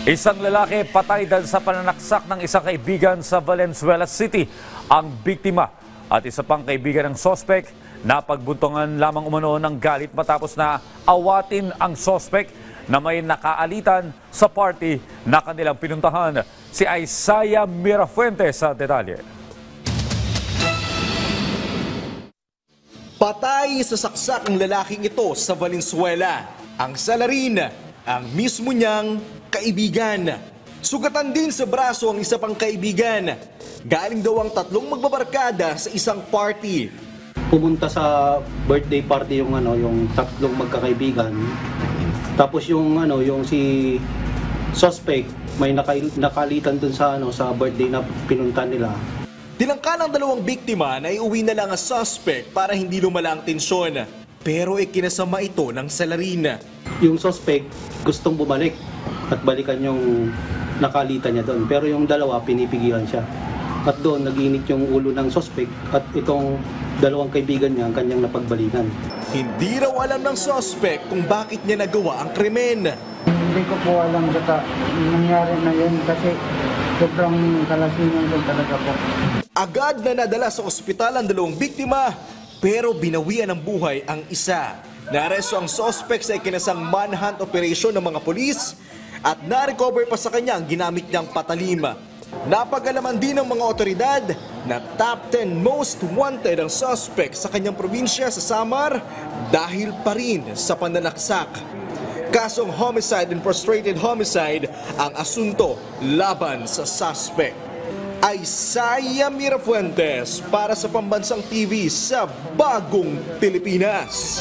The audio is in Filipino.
Isang lalaki patay dahil sa pananaksak ng isang kaibigan sa Valenzuela City. Ang biktima at isa pang kaibigan ng sospek napagbuntungan lamang umano ng galit matapos na awatin ang sospek na may nakaalitan sa party na kanilang pinuntahan. Si Isaiah Mirafuentes sa detalye. Patay sa saksak ang lalaking ito sa Valenzuela. Ang salarin, ang mismo niyang kaibigan. Sugatan din sa braso ang isa pang kaibigan. Galing daw ang tatlong magbabarkada sa isang party. Pumunta sa birthday party yung tatlong magkakaibigan. Tapos yung si suspect may nakalitan dun sa birthday na pinunta nila. Tinangka ng dalawang biktima na iuwi na lang ang suspect para hindi lumala ang tensyon. Pero ikinasama ito ng salarin. Yung suspect gustong bumalik at balikan yung nakalitan niya doon. Pero yung dalawa pinipigilan siya. At doon nag-init yung ulo ng suspect at itong dalawang kaibigan niya ang kanyang napagbalikan. Hindi raw alam ng suspect kung bakit niya nagawa ang krimen. Hindi ko po alam sa nangyari na yun kasi sobrang kalasingan ko talaga po. Agad na nadala sa ospital ang dalawang biktima pero binawian ng buhay ang isa. Naresto ang suspect sa ikinasang manhunt operation ng mga polis at na-recover pa sa kanya ang ginamit niyang patalim. Napag-alaman din ng mga otoridad na top 10 most wanted ang suspect sa kanyang probinsya sa Samar dahil pa rin sa pananaksak. Kasong homicide and frustrated homicide ang asunto laban sa suspect. Isaiah Mirafuentes para sa Pambansang TV sa Bagong Pilipinas.